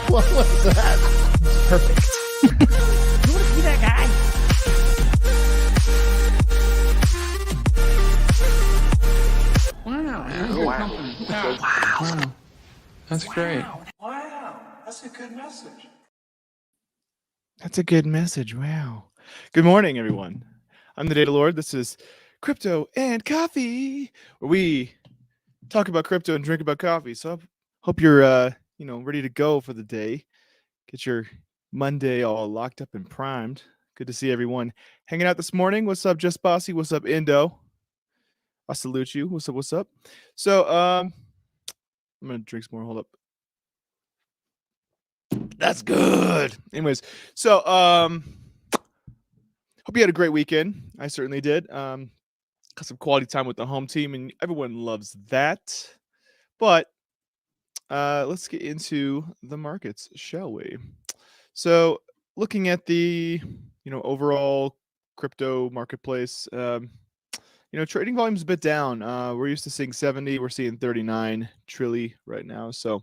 What was that? Perfect. You want to be that guy? Wow. Wow. That's great. Wow. That's a good message. That's a good message. Wow. Good morning, everyone. I'm the Data Lord. This is Crypto and Coffee, where we talk about crypto and drink about coffee. So I hope you're ready to go for the day. Get your Monday all locked up and primed. Good to see everyone hanging out this morning. What's up, Just Bossy? What's up, Indo? I salute you. What's up? What's up? So I'm gonna drink some more. Hold up. That's good. Anyways, so hope you had a great weekend. I certainly did. Got some quality time with the home team, and everyone loves that. But let's get into the markets, shall we? So looking at the overall crypto marketplace, trading volume's a bit down. We're used to seeing 70, we're seeing 39 trillion right now. So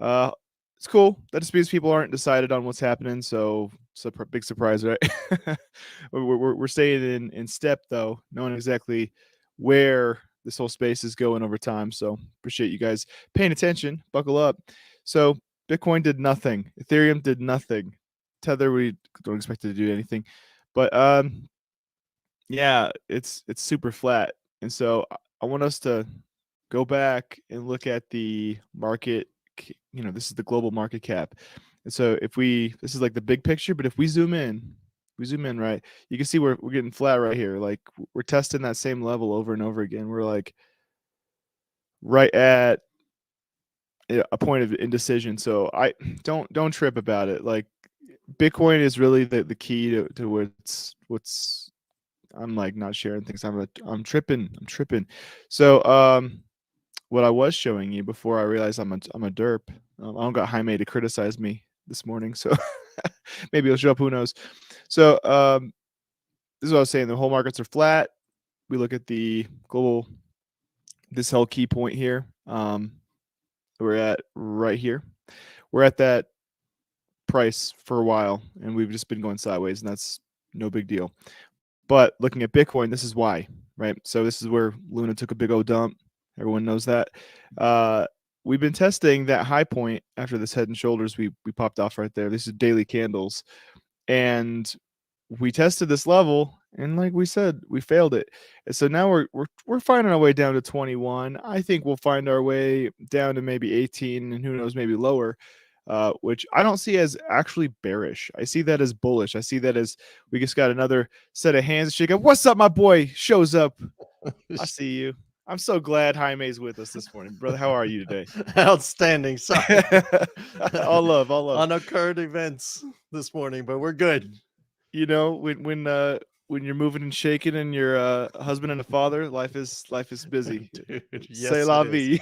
it's cool. That just means people aren't decided on what's happening. So it's a big surprise, right? we're staying in step though, knowing exactly where this whole space is going over time. So appreciate you guys paying attention. Buckle up. So Bitcoin did nothing. Ethereum did nothing. Tether, we don't expect it to do anything. But yeah, it's super flat. And so I want us to go back and look at the market. This is the global market cap. And so this is like the big picture, but if we zoom in right, you can see we're getting flat right here. Like we're testing that same level over and over again. We're like right at a point of indecision. So I don't trip about it. Like Bitcoin is really the key to what's I'm like not sharing things. I'm tripping. So what I was showing you before I realized I'm a derp. I don't got Jaime to criticize me this morning, so maybe he'll show up. Who knows? So this is what I was saying. The whole markets are flat. We look at the global. This whole key point here. We're at right here. We're at that price for a while, and we've just been going sideways, and that's no big deal. But looking at Bitcoin, this is why, right? So this is where Luna took a big old dump. Everyone knows that. We've been testing that high point after this head and shoulders. We popped off right there. This is daily candles. And we tested this level, and like we said, we failed it. And so now we're finding our way down to 21. I think we'll find our way down to maybe 18, and who knows, maybe lower. Which I don't see as actually bearish. I see that as bullish. I see that as we just got another set of hands to shake up. What's up, my boy? Shows up. I see you. I'm so glad Jaime's with us this morning, brother. How are you today? Outstanding. Sorry. all love. Unoccurred events this morning, but we're good. When you're moving and shaking and you're a husband and a father, life is busy. Dude, yes, C'est la vie.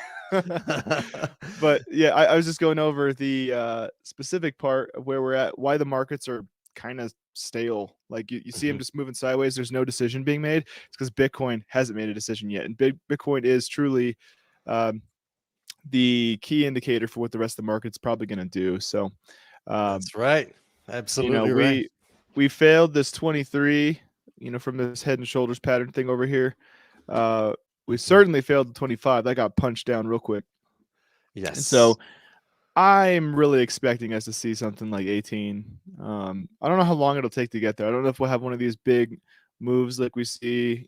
But yeah, I was just going over the specific part of where we're at, why the markets are kind of stale. Like you see them just moving sideways. There's no decision being made. It's because Bitcoin hasn't made a decision yet. And Bitcoin is truly the key indicator for what the rest of the market's probably going to do. So that's right. Absolutely right. We failed this 23, from this head and shoulders pattern thing over here. We certainly failed the 25. That got punched down real quick. Yes. And so I'm really expecting us to see something like 18. I don't know how long it'll take to get there. I don't know if we'll have one of these big moves like we see,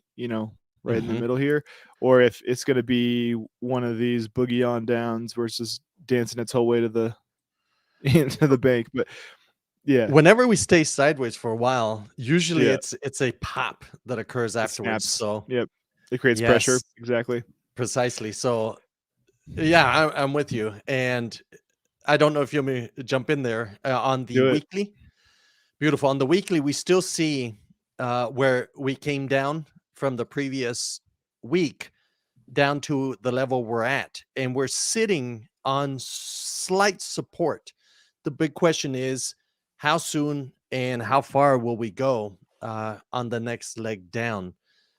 right in the middle here, or if it's going to be one of these boogie on downs where it's just dancing its whole way to the into the bank. But Yeah. Whenever we stay sideways for a while, usually Yeah. it's a pop that occurs It afterwards. snaps. So Yep. It creates pressure. yes, Exactly. precisely. So yeah, I'm with you. And I don't know if you may jump in there on the Do it. weekly. Beautiful. On the weekly, we still see where we came down from the previous week down to the level we're at, and we're sitting on slight support. The big question is how soon and how far will we go on the next leg down?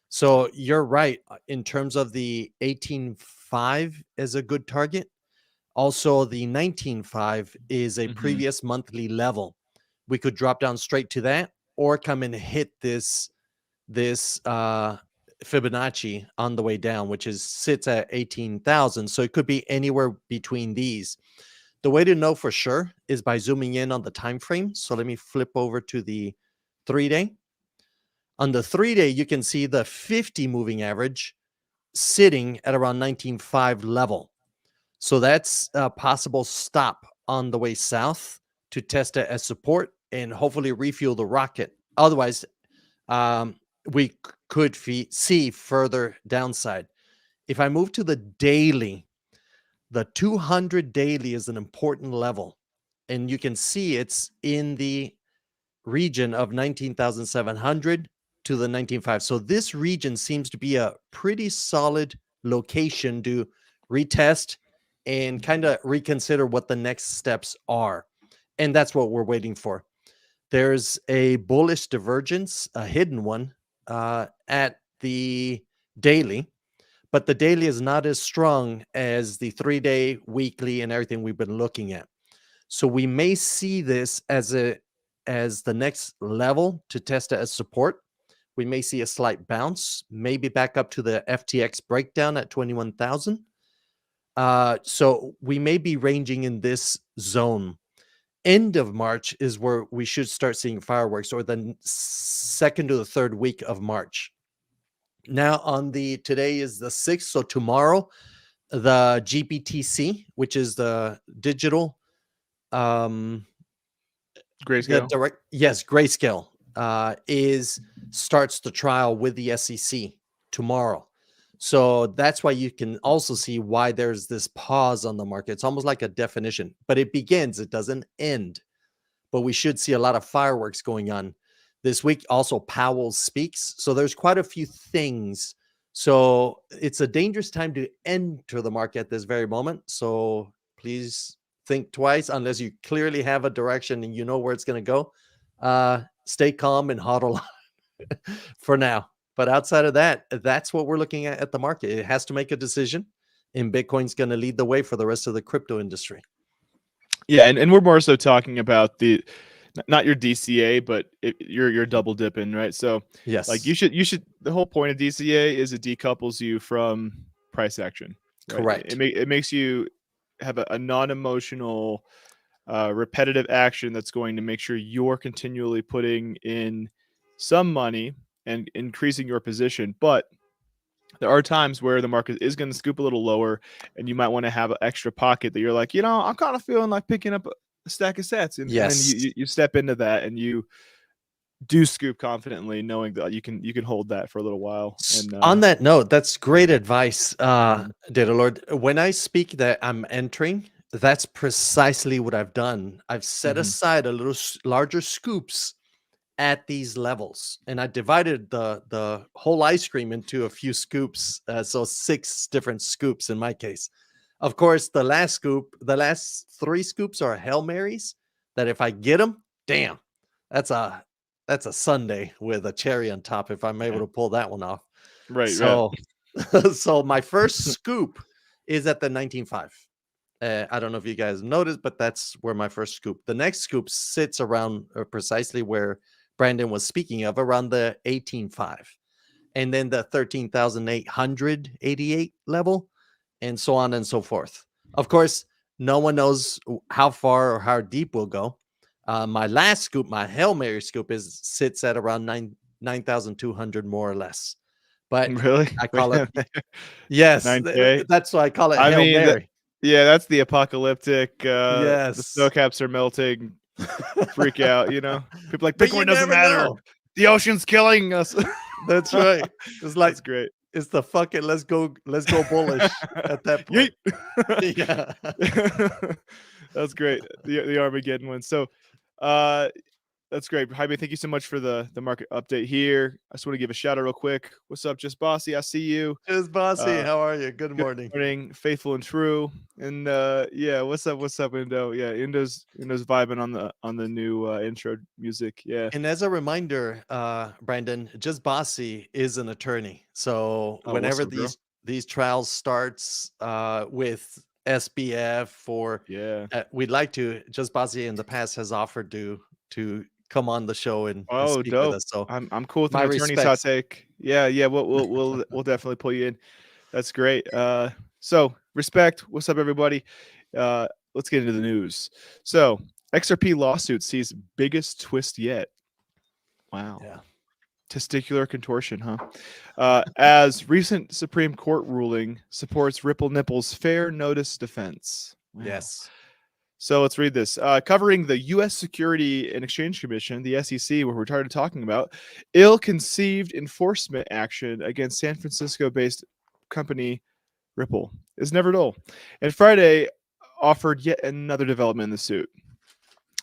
So you're right in terms of the 18.5 is a good target. Also, the 19.5 is a previous monthly level. We could drop down straight to that or come and hit this Fibonacci on the way down, which is sits at 18,000. So it could be anywhere between these. The way to know for sure is by zooming in on the time frame. So let me flip over to the 3-day. On the 3-day, you can see the 50 moving average sitting at around 19.5 level. So that's a possible stop on the way south to test it as support and hopefully refuel the rocket. Otherwise, we could see further downside. If I move to the daily, the 200 daily is an important level. And you can see it's in the region of 19,700 to the 19.5. So this region seems to be a pretty solid location to retest and kind of reconsider what the next steps are. And that's what we're waiting for. There's a bullish divergence, a hidden one, at the daily, but the daily is not as strong as the 3-day, weekly, and everything we've been looking at. So we may see this as the next level to test it as support. We may see a slight bounce, maybe back up to the FTX breakdown at 21,000. So we may be ranging in this zone. End of March is where we should start seeing fireworks, or the second to the third week of March. Now today is the 6th, so tomorrow, the GBTC, which is the digital Grayscale. Grayscale starts the trial with the SEC tomorrow. So that's why you can also see why there's this pause on the market. It's almost like a definition, but it begins, it doesn't end. But we should see a lot of fireworks going on this week. Also, Powell speaks. So there's quite a few things. So it's a dangerous time to enter the market at this very moment. So please think twice unless you clearly have a direction and you know where it's going to go. Stay calm and hodl for now. But outside of that, that's what we're looking at the market. It has to make a decision, and Bitcoin's going to lead the way for the rest of the crypto industry. Yeah, and we're more so talking about not your DCA, but you're double dipping, right? So yes, like you should. The whole point of DCA is it decouples you from price action. Right? Correct. It makes you have a non-emotional, repetitive action that's going to make sure you're continually putting in some money and increasing your position. But there are times where the market is going to scoop a little lower, and you might want to have an extra pocket that you're like, I'm kind of feeling like picking up a stack of sets, and then you step into that and you do scoop confidently, knowing that you can hold that for a little while. And on that note, that's great advice, Data Lord. When I speak that I'm entering, that's precisely what I've done. I've set aside a little larger scoops at these levels, and I divided the whole ice cream into a few scoops, so 6 different scoops in my case. Of course, the last 3 scoops are Hail Marys that if I get them, damn, that's a sundae with a cherry on top if I'm able to pull that one off. Right. So so my first scoop is at the 19.5. I don't know if you guys noticed, but that's where my first scoop. The next scoop sits around precisely where Brandon was speaking of, around the 18.5, and then the 13,888 level, and so on and so forth. Of course, no one knows how far or how deep we'll go. My last scoop, my Hail Mary scoop, sits at around 9,200 more or less. But really, I call it yes. 9K? That's why I call it Hail Mary. Yeah, that's the apocalyptic. Yes. The snow caps are melting. freak out. You know, people like But you Bitcoin doesn't never matter. know. The ocean's killing us. That's right. It's like That's great. it's the fuck it. Let's go bullish at that point. Yeet. Yeah. That's great. The Armageddon one. So, uh, that's great. Jaime, thank you so much for the market update here. I just want to give a shout out real quick. What's up, Just Bossy? I see you. Just Bossy, Uh, how are you? Good Good morning. morning, faithful and true. And yeah, what's up, Indo? Yeah, Indo's vibing on the new intro music. Yeah. And as a reminder, Brandon, Just Bossy is an attorney. So Oh, whenever what's up, bro? these trials starts with SBF or Yeah. we'd like to, Just Bossy in the past has offered to come on the show and Oh, speak with dope. us. So I'm cool with my an attorney's hot respects. take. Yeah, yeah. We'll definitely pull you in. That's great. So respect. What's up, everybody? Let's get into the news. So XRP lawsuit sees biggest twist yet. Wow. Yeah. Testicular contortion, huh? As recent Supreme Court ruling supports Ripple Nipple's fair notice defense. Wow. Yes. So let's read this. Covering the U.S. Securities and Exchange Commission, the SEC, where we're tired of talking about, ill-conceived enforcement action against San Francisco-based company Ripple is never dull. And Friday offered yet another development in the suit.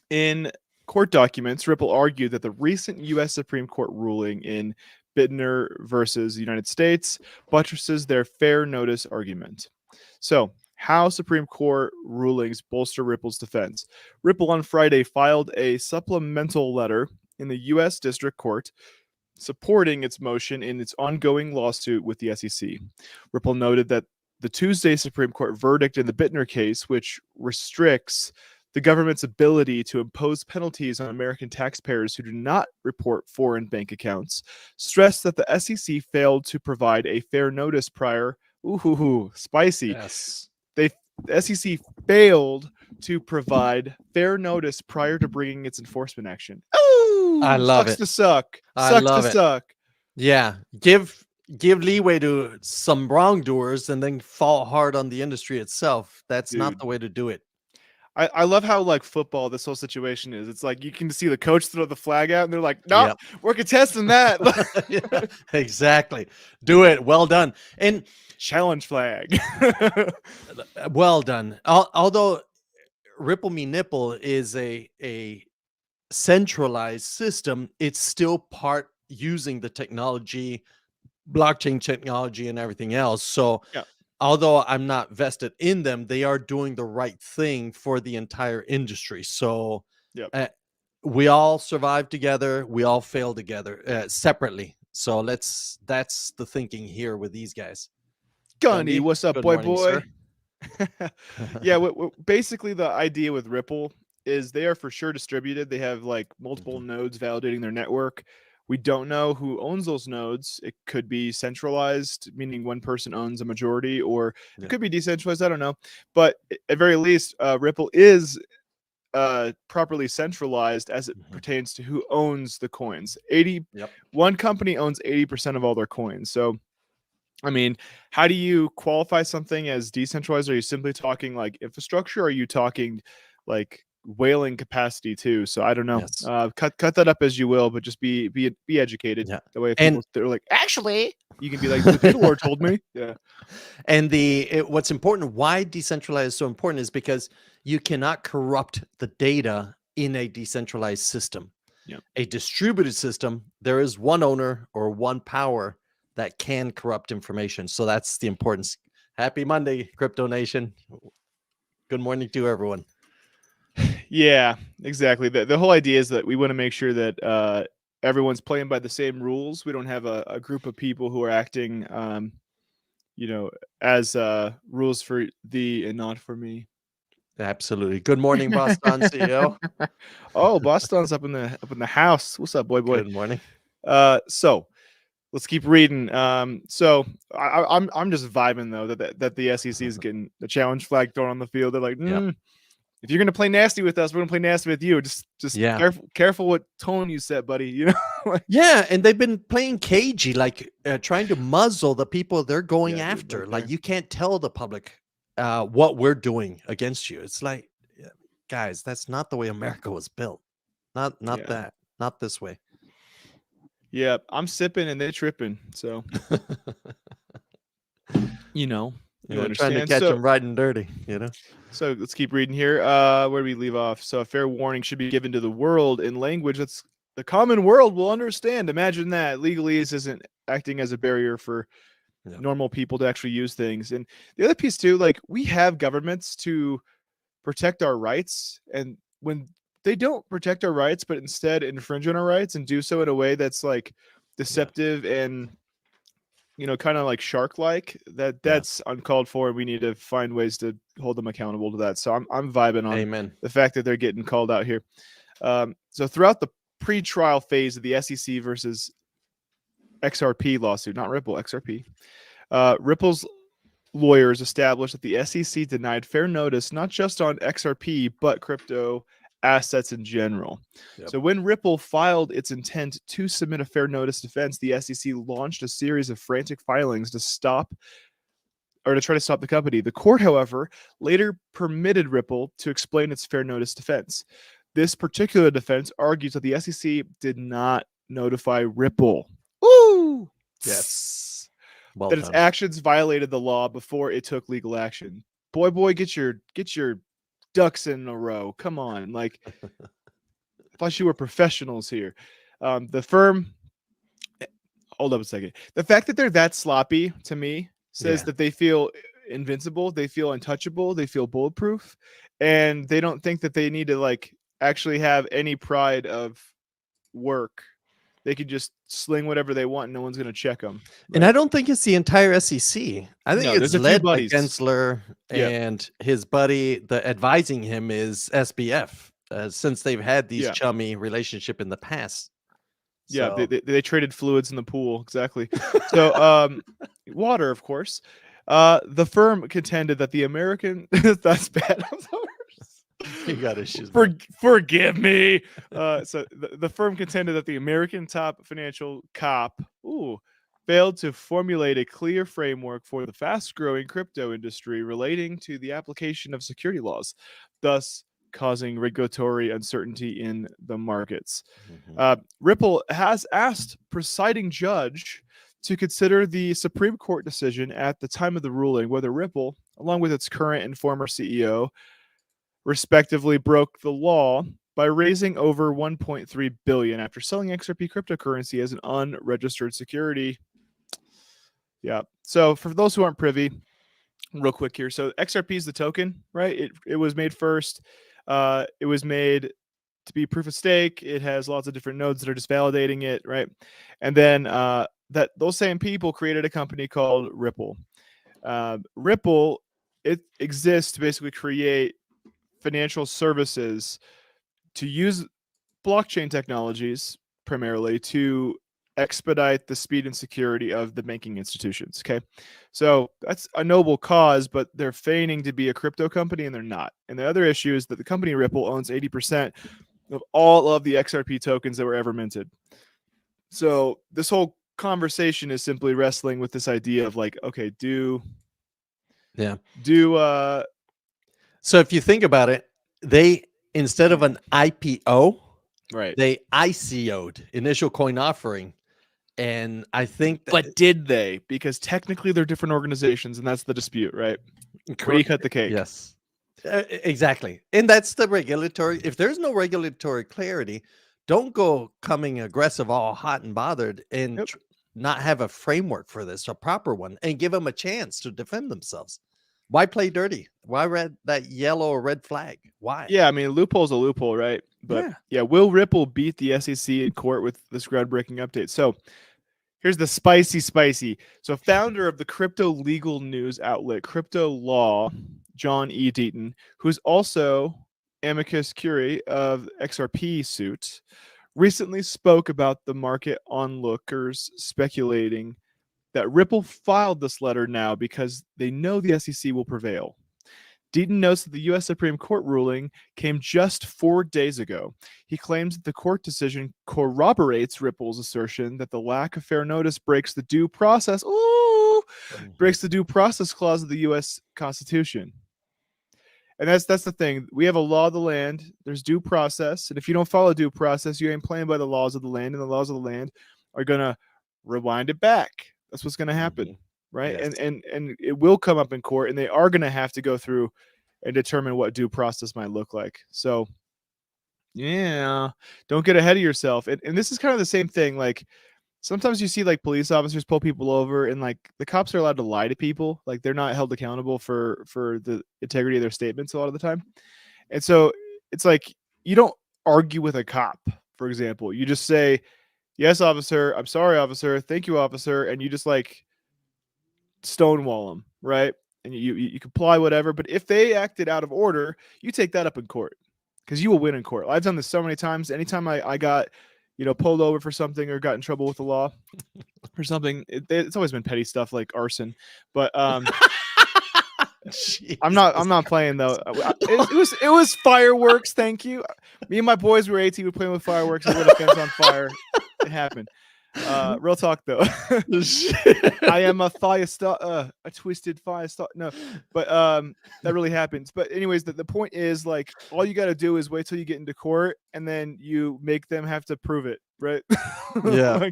In court documents, Ripple argued that the recent U.S. Supreme Court ruling in Bittner versus the United States buttresses their fair notice argument. So, how Supreme Court rulings bolster Ripple's defense. Ripple on Friday filed a supplemental letter in the U.S. District Court supporting its motion in its ongoing lawsuit with the SEC. Ripple noted that the Tuesday Supreme Court verdict in the Bittner case, which restricts the government's ability to impose penalties on American taxpayers who do not report foreign bank accounts, stressed that the SEC failed to provide a fair notice prior. Ooh, spicy. Yes. The SEC failed to provide fair notice prior to bringing its enforcement action. Ooh, I love sucks it. to suck. I Sucks love to it. suck. Yeah. Give leeway to some wrongdoers and then fall hard on the industry itself. That's not Dude. the way to do it. I love how like football this whole situation is. It's like you can see the coach throw the flag out and they're like, no, Yep. we're contesting that. Yeah, exactly. Do it. Well done. And Challenge flag. well done. Although Ripple Me Nipple is a centralized system, it's still part using the technology, blockchain technology and everything else. So Yeah. although I'm not vested in them, they are doing the right thing for the entire industry. So Yep. we all survive together. We all fail together separately. So that's the thinking here with these guys. Gunny, what's up, Good boy? morning, sir. Yeah, basically the idea with Ripple is they are for sure distributed. They have like multiple nodes validating their network. We don't know who owns those nodes. It could be centralized, meaning one person owns a majority, or it could be decentralized. I don't know. But at very least, Ripple is properly centralized as it pertains to who owns the coins. One company owns 80% of all their coins. So, I mean, how do you qualify something as decentralized? Are you simply talking like infrastructure? Or are you talking like whaling capacity too? So I don't know. Yes. Cut that up as you will, but just be educated. Yeah. That way, if And- they're like, actually, you can be like, the Doodle Lord told me. Yeah. And what's important, why decentralized is so important, is because you cannot corrupt the data in a decentralized system. Yep. A distributed system, there is one owner or one power that can corrupt information. So that's the importance. Happy Monday, Crypto Nation. Good morning to everyone. Yeah, exactly. The whole idea is that we want to make sure that everyone's playing by the same rules. We don't have a group of people who are acting, as rules for thee and not for me. Absolutely. Good morning, Boston CEO. Oh, Boston's up in the house. What's up, boy? Good morning. So let's keep reading. So I'm just vibing though that the SEC is getting the challenge flag thrown on the field. They're like, if you're gonna play nasty with us, we're gonna play nasty with you. Just careful what tone you set, buddy. You know? Yeah, and they've been playing cagey, like trying to muzzle the people they're going Yeah, dude, after. right Like there. you can't tell the public what we're doing against you. It's like, guys, that's not the way America was built. Not Yeah. that. Not this way. Yeah, I'm sipping and they're tripping. So, you Trying to understand. catch So, them riding dirty, so let's keep reading here. Where do we leave off? So, a fair warning should be given to the world in language that's the common world will understand. Imagine that legalese isn't acting as a barrier for Yeah. normal people to actually use things. And the other piece too, like we have governments to protect our rights, and when they don't protect our rights but instead infringe on our rights and do so in a way that's like deceptive and kind of like shark like, that's uncalled for, and we need to find ways to hold them accountable to that. So I'm vibing on Amen. the fact that they're getting called out here. So throughout the pre-trial phase of the SEC versus XRP lawsuit, not Ripple, XRP, Ripple's lawyers established that the SEC denied fair notice not just on XRP but crypto assets in general. Yep. So when Ripple filed its intent to submit a fair notice defense, the SEC launched a series of frantic filings to try to stop the company. The court, however, later permitted Ripple to explain its fair notice defense. This particular defense argues that the SEC did not notify Ripple. Woo! Yes. Well That its done. actions violated the law before it took legal action. Boy, get your ducks in a row. Come on, like I thought you were professionals here. The firm. Hold up a second. The fact that they're that sloppy to me says that they feel invincible, they feel untouchable, they feel bulletproof, and they don't think that they need to like actually have any pride of work. They could just sling whatever they want and no one's going to check them. And I don't think it's the entire SEC. I think it's there's a few led by buddies. Gensler, and his buddy, the advising him is SBF, since they've had these chummy relationship in the past. Yeah, So. they traded fluids in the pool. Exactly. So water, of course. The firm contended that the American that's bad. I'm sorry. You got issues. Forgive me. So the firm contended that the American top financial cop failed to formulate a clear framework for the fast-growing crypto industry relating to the application of security laws, thus causing regulatory uncertainty in the markets. Ripple has asked presiding judge to consider the Supreme Court decision at the time of the ruling whether Ripple, along with its current and former CEO, respectively broke the law by raising over $1.3 billion after selling XRP cryptocurrency as an unregistered security. Yeah. So for those who aren't privy, real quick here. So XRP is the token, right? It was made first. It was made to be proof of stake. It has lots of different nodes that are just validating it, right? And then that those same people created a company called Ripple. Ripple, it exists to basically create financial services to use blockchain technologies primarily to expedite the speed and security of the banking institutions. Okay. So that's a noble cause, but they're feigning to be a crypto company and they're not. And the other issue is that the company Ripple owns 80% of all of the XRP tokens that were ever minted. So this whole conversation is simply wrestling with this idea of like, okay, so if you think about it, they, instead of an IPO, right, they ICO'd, initial coin offering. And I think but did they? Because technically they're different organizations, and that's the dispute, right? Where do you cut the cake? Yes, exactly. And that's the regulatory. If there's no regulatory clarity, don't go coming aggressive, all hot and bothered, and not have a framework for this, a proper one, and give them a chance to defend themselves. Why play dirty? Why that yellow or red flag? Why? Yeah, I mean, loophole's a loophole, right? But yeah, will Ripple beat the SEC in court with this groundbreaking update? So here's the spicy. So founder of the crypto legal news outlet Crypto Law, John E. Deaton, who's also amicus curiae of XRP suit, recently spoke about the market onlookers speculating that Ripple filed this letter now because they know the SEC will prevail. Deaton notes that the U.S. Supreme Court ruling came just 4 days ago. He claims that the court decision corroborates Ripple's assertion that the lack of fair notice breaks the due process clause of the U.S. Constitution. And that's the thing. We have a law of the land. There's due process, and if you don't follow due process, you ain't playing by the laws of the land, and the laws of the land are gonna rewind it back. That's what's gonna happen, right? Yes. And it will come up in court, and they are gonna have to go through and determine what due process might look like. So, yeah, don't get ahead of yourself. And this is kind of the same thing. Like sometimes you see like police officers pull people over, and like the cops are allowed to lie to people. Like they're not held accountable for the integrity of their statements a lot of the time. And so it's like you don't argue with a cop, for example. You just say, "Yes, officer. I'm sorry, officer. Thank you, officer," and you just like stonewall them, right? And you comply, whatever. But if they acted out of order, you take that up in court because you will win in court. I've done this so many times. Anytime I got, pulled over for something or got in trouble with the law for something, it's always been petty stuff like arson. But I'm not playing though. It was fireworks. Thank you. Me and my boys were 18. We were playing with fireworks. I lit a fence on fire. It happened. Real talk though. I am a a twisted fire star. No, but that really happens. But anyways, the point is like all you got to do is wait till you get into court, and then you make them have to prove it, right? Yeah.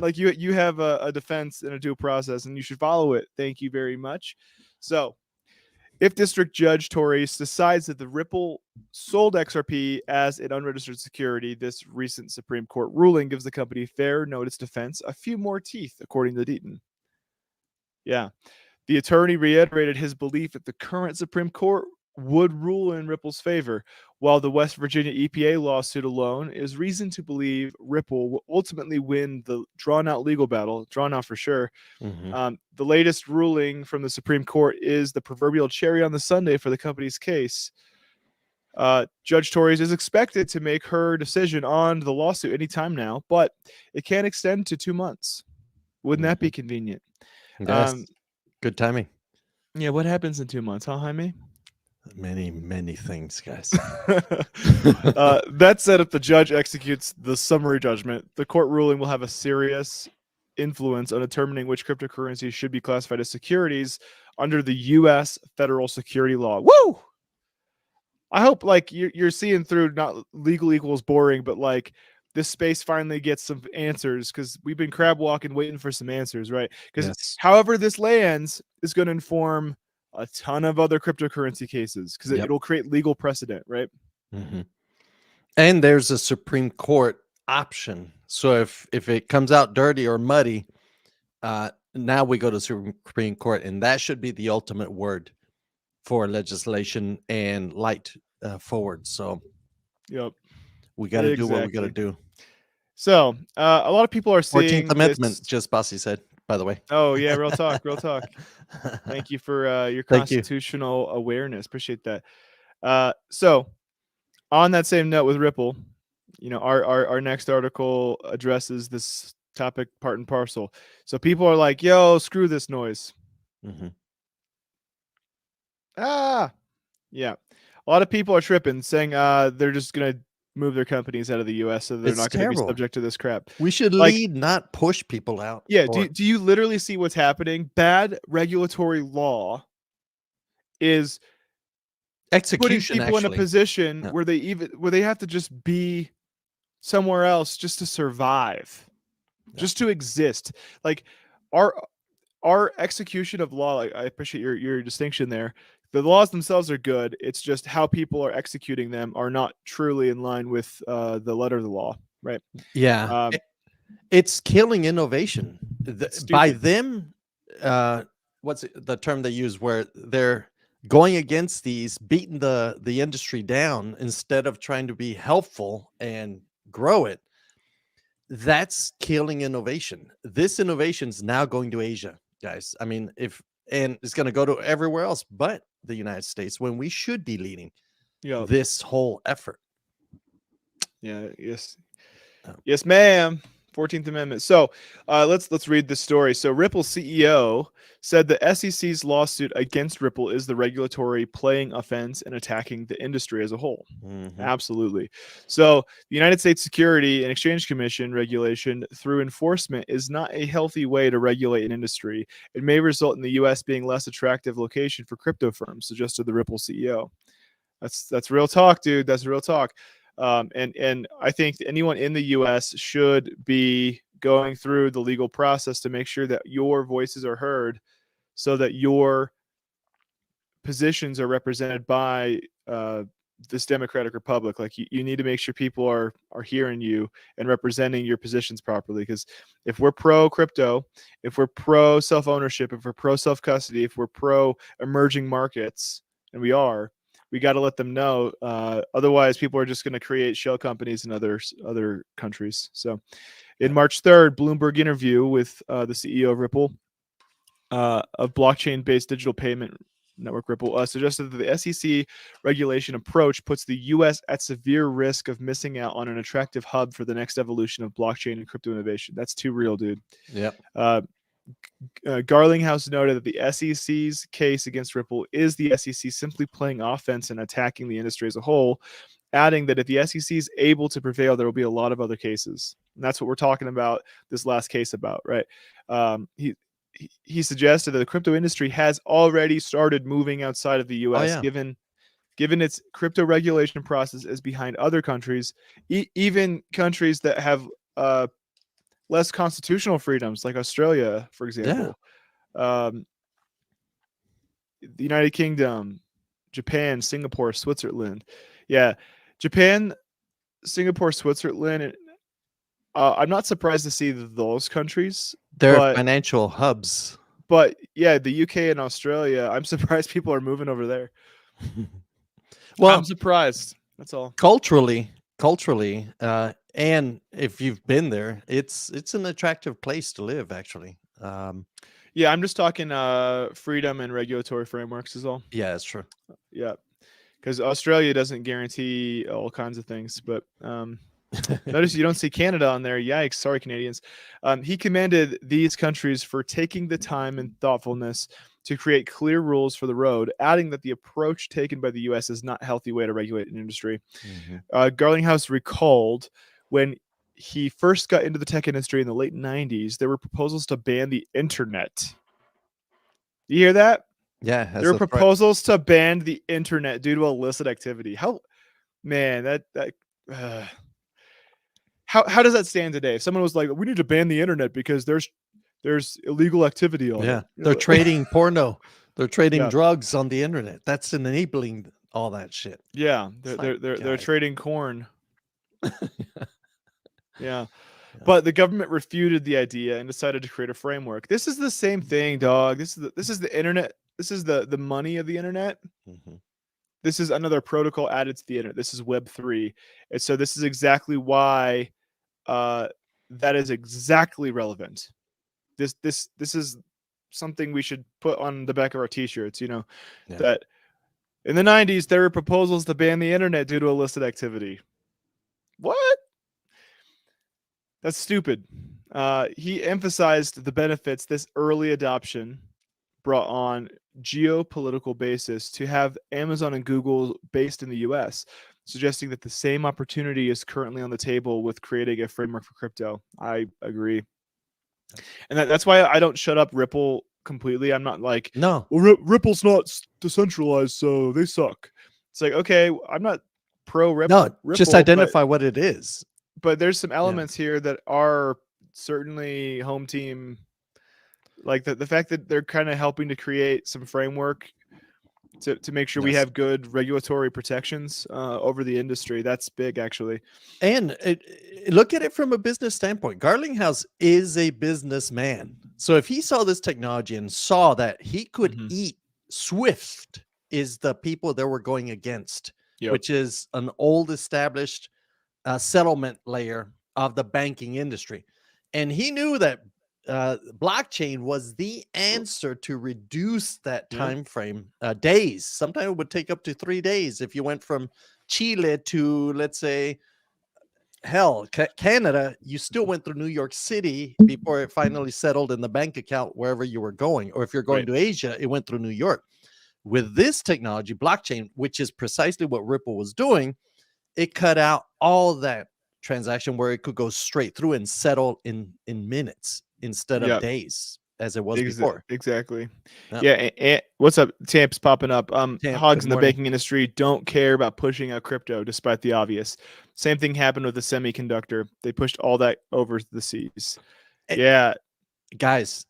Like you have a defense and a due process, and you should follow it. Thank you very much. So, if District Judge Torres decides that the Ripple sold XRP as an unregistered security, this recent Supreme Court ruling gives the company fair notice defense a few more teeth, according to Deaton. Yeah. The attorney reiterated his belief that the current Supreme Court would rule in Ripple's favor, while the West Virginia EPA lawsuit alone is reason to believe Ripple will ultimately win the drawn-out legal battle, drawn out for sure. The latest ruling from the Supreme Court is the proverbial cherry on the sundae for the company's case. Judge Torres is expected to make her decision on the lawsuit anytime now, but it can extend to 2 months. Wouldn't that be convenient? Yes. Good timing. Yeah, what happens in 2 months, huh, Jaime? Many things, guys. That said, if the judge executes the summary judgment, the court ruling will have a serious influence on determining which cryptocurrencies should be classified as securities under the U.S. federal security law. Woo! I hope like you're seeing through not legal equals boring, but like this space finally gets some answers because we've been crab walking waiting for some answers, right? Because however this lands is going to inform a ton of other cryptocurrency cases because it'll create legal precedent, right? And there's a Supreme Court option. So if it comes out dirty or muddy, now we go to Supreme Court, and that should be the ultimate word for legislation and light forward. So we got to do what we got to do. So a lot of people are seeing 14th Amendment, just Bossy said, by the way. Oh yeah, real talk. Thank you for your constitutional awareness. Appreciate that. So on that same note with Ripple, our next article addresses this topic part and parcel. So people are like, yo, screw this noise. Yeah. A lot of people are tripping, saying they're just going to move their companies out of the U.S. so they're not going to be subject to this crap. We should lead, not push people out. Yeah. Do you literally see what's happening? Bad regulatory law is execution, putting people in a position where they have to just be somewhere else just to survive, just to exist. Like our execution of law. Like, I appreciate your distinction there. The laws themselves are good. It's just how people are executing them are not truly in line with the letter of the law, right? Yeah. It's killing innovation. By them, what's the term they use where they're going against these, beating the industry down instead of trying to be helpful and grow it. That's killing innovation. This innovation is now going to Asia, guys. I mean, and it's going to go to everywhere else but the United States when we should be leading this whole effort. Yeah. Yes, ma'am. 14th Amendment. So let's read this story. So Ripple's CEO said the SEC's lawsuit against Ripple is the regulatory playing offense and attacking the industry as a whole. Mhm. Absolutely. So the United States Securities and Exchange Commission regulation through enforcement is not a healthy way to regulate an industry. It may result in the U.S. being less attractive location for crypto firms, suggested the Ripple CEO. That's real talk, dude. That's real talk. And I think anyone in the U.S. should be going through the legal process to make sure that your voices are heard, so that your positions are represented by this democratic republic. Like you need to make sure people are hearing you and representing your positions properly. Because if we're pro crypto, if we're pro self ownership, if we're pro self custody, if we're pro emerging markets, and we got to let them know. Otherwise, people are just going to create shell companies in other countries. So, in March 3rd, Bloomberg interview with the CEO of Ripple, of blockchain-based digital payment network Ripple, suggested that the SEC regulation approach puts the U.S. at severe risk of missing out on an attractive hub for the next evolution of blockchain and crypto innovation. That's too real, dude. Yep. Garlinghouse noted that the SEC's case against Ripple is the SEC simply playing offense and attacking the industry as a whole, adding that if the SEC is able to prevail, there will be a lot of other cases. And that's what we're talking about this last case about, right? He suggested that the crypto industry has already started moving outside of the U.S., given its crypto regulation process is behind other countries, even countries that have less constitutional freedoms, like Australia, for example. The United Kingdom, Japan, Singapore, Switzerland. Yeah, Japan, Singapore, Switzerland. I'm not surprised to see those countries. They're financial hubs. But yeah, the UK and Australia, I'm surprised people are moving over there. Well, I'm surprised. That's all. Culturally, and if you've been there, it's an attractive place to live, actually. Yeah, I'm just talking freedom and regulatory frameworks is all. Yeah, that's true. Yeah, because Australia doesn't guarantee all kinds of things. But notice you don't see Canada on there. Yikes! Sorry, Canadians. He commended these countries for taking the time and thoughtfulness to create clear rules for the road, adding that the approach taken by the U.S. is not a healthy way to regulate an industry. Garlinghouse recalled when he first got into the tech industry in the late 90s, there were proposals to ban the internet. You hear that? Yeah. There were proposals to ban the internet due to illicit activity. How does that stand today? If someone was like, we need to ban the internet because there's illegal activity on it. Yeah, they're trading porno. They're trading Yeah. drugs on the internet. That's enabling all that shit. Yeah, It's they're like, trading corn. Yeah. But the government refuted the idea and decided to create a framework. This is the same thing, dog. This is the internet. This is the money of the internet. Mhm. This is another protocol added to the internet. This is Web3. And so this is exactly why that is exactly relevant. This is something we should put on the back of our t-shirts, that in the 90s there were proposals to ban the internet due to illicit activity. What? That's stupid. He emphasized the benefits this early adoption brought on geopolitical basis to have Amazon and Google based in the US, suggesting that the same opportunity is currently on the table with creating a framework for crypto. I agree. And that's why I don't shut up Ripple completely. I'm not like, No, well, Ripple's not decentralized, so they suck. It's like, okay, I'm not pro Ripple. no, just identify what it is. But there's some elements here that are certainly home team, like the fact that they're kind of helping to create some framework to make sure we have good regulatory protections over the industry. That's big, actually. And look at it from a business standpoint. Garlinghouse is a businessman. So if he saw this technology and saw that he could eat Swift is the people that we're going against, which is an old established settlement layer of the banking industry. And he knew that blockchain was the answer to reduce that time frame, days. Sometimes it would take up to 3 days if you went from Chile to, let's say, hell, Canada, you still went through New York City before it finally settled in the bank account wherever you were going. Or if you're going Right. to Asia, it went through New York. With this technology, blockchain, which is precisely what Ripple was doing, it cut out all that transaction where it could go straight through and settle in minutes instead of Yep. days as it was before. Exactly. Yep. Yeah. And what's up? Tamp's popping up. Tamp, Hogs good in the morning. banking industry don't care about pushing out crypto, despite the obvious. Same thing happened with the semiconductor. They pushed all that over to the seas. Eh, Yeah. Guys,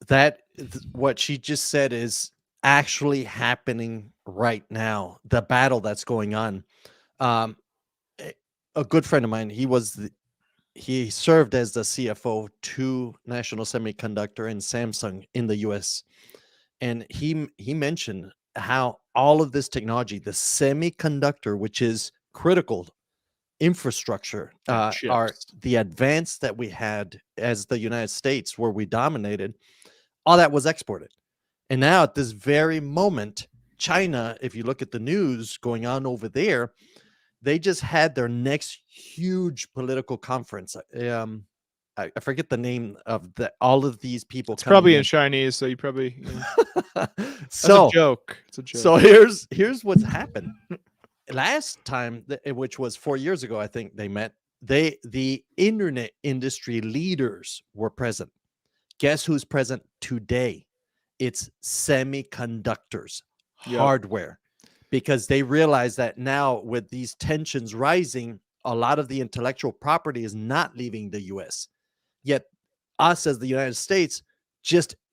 what she just said is actually happening right now. The battle that's going on. Um, a good friend of mine, he served as the CFO to National Semiconductor and Samsung in the US. And he mentioned how all of this technology, the semiconductor, which is critical infrastructure, are Chips. the advance that we had as the United States, where we dominated, all that was exported. And now at this very moment, China, if you look at the news going on over there, they just had their next huge political conference. I forget the name of all of these people It's coming probably in in. Chinese, so you probably. Yeah. That's a So joke. It's a joke. so here's what's happened. Last time, which was 4 years ago, I think they met. The internet industry leaders were present. Guess who's present today? It's semiconductors, Yep. hardware, because they realize that now with these tensions rising, a lot of the intellectual property is not leaving the US. Yet us as the United States,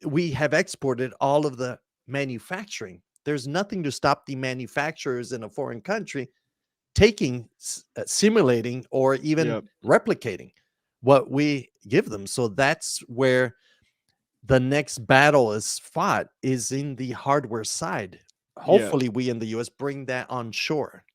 we have exported all of the manufacturing. There's nothing to stop the manufacturers in a foreign country taking, simulating, or even Yep. replicating what we give them. So that's where the next battle is fought, is in the hardware side. Hopefully we in the US bring that on shore.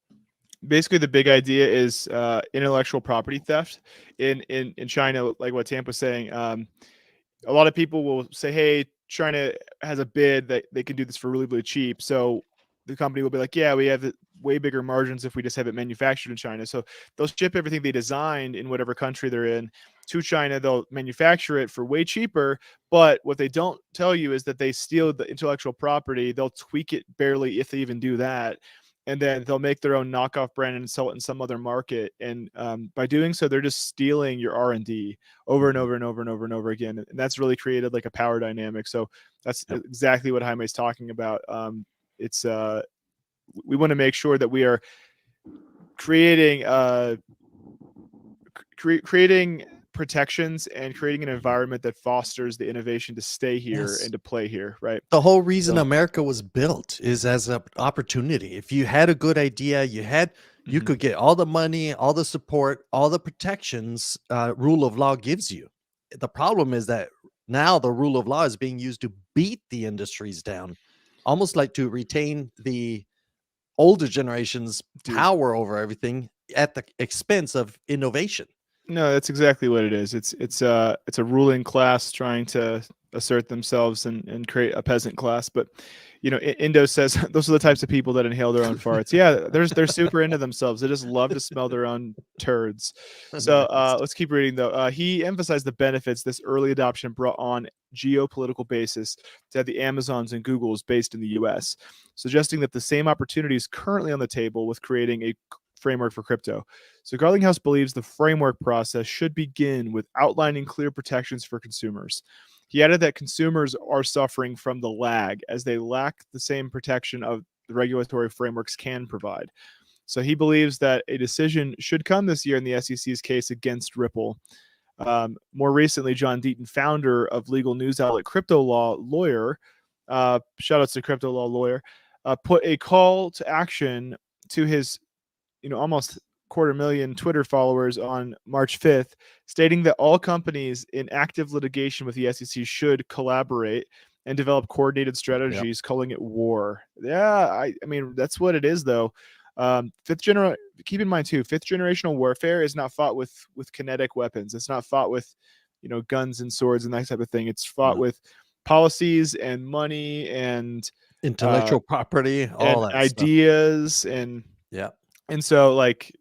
Basically, the big idea is intellectual property theft in China, like what Tamp was saying. A lot of people will say, hey, China has a bid that they can do this for really, really cheap. So the company will be like, yeah, we have way bigger margins if we just have it manufactured in China. So they'll ship everything they designed in whatever country they're in to China. They'll manufacture it for way cheaper. But what they don't tell you is that they steal the intellectual property. They'll tweak it barely, if they even do that. And then they'll make their own knockoff brand and sell it in some other market. And by doing so, they're just stealing your R&D over and over and over and over and over again. And that's really created like a power dynamic. So that's exactly what Jaime's talking about. It's we want to make sure that we are creating creating protections and creating an environment that fosters the innovation to stay here and to play here, right? The whole reason America was built is as an opportunity. If you had a good idea, you could get all the money, all the support, all the protections rule of law gives you. The problem is that now the rule of law is being used to beat the industries down, almost like to retain the older generation's power over everything at the expense of innovation. No, that's exactly what it is. It's a ruling class trying to assert themselves and create a peasant class. But Indo says those are the types of people that inhale their own farts. Yeah, they're super into themselves. They just love to smell their own turds. So let's keep reading though. He emphasized the benefits this early adoption brought on geopolitical basis to have the Amazons and Googles based in the U.S., suggesting that the same opportunity is currently on the table with creating a framework for crypto. So Garlinghouse believes the framework process should begin with outlining clear protections for consumers. He added that consumers are suffering from the lag as they lack the same protection of the regulatory frameworks can provide. So he believes that a decision should come this year in the SEC's case against Ripple. More recently, John Deaton, founder of legal news outlet Crypto Law Lawyer, shout outs to Crypto Law Lawyer, put a call to action to his almost 250,000 Twitter followers on March 5th, stating that all companies in active litigation with the SEC should collaborate and develop coordinated strategies, calling it war. Yeah, I mean, that's what it is, though. Keep in mind, too, fifth generational warfare is not fought with kinetic weapons. It's not fought with, guns and swords and that type of thing. It's fought with policies and money and intellectual property, all and that ideas stuff. and so, like,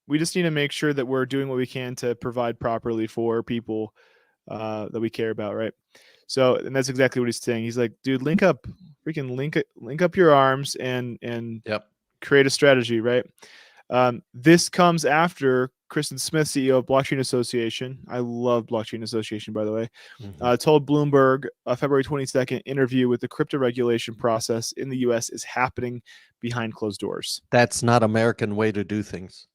we just need to make sure that we're doing what we can to provide properly for people that we care about, right? So, and that's exactly what he's saying. He's like, dude, link up, freaking link up your arms and Yep. create a strategy, right? This comes after Kristen Smith, CEO of Blockchain Association. I love Blockchain Association, by the way. Told Bloomberg a February 22nd interview with the crypto regulation process in the U.S. is happening behind closed doors. That's not American way to do things.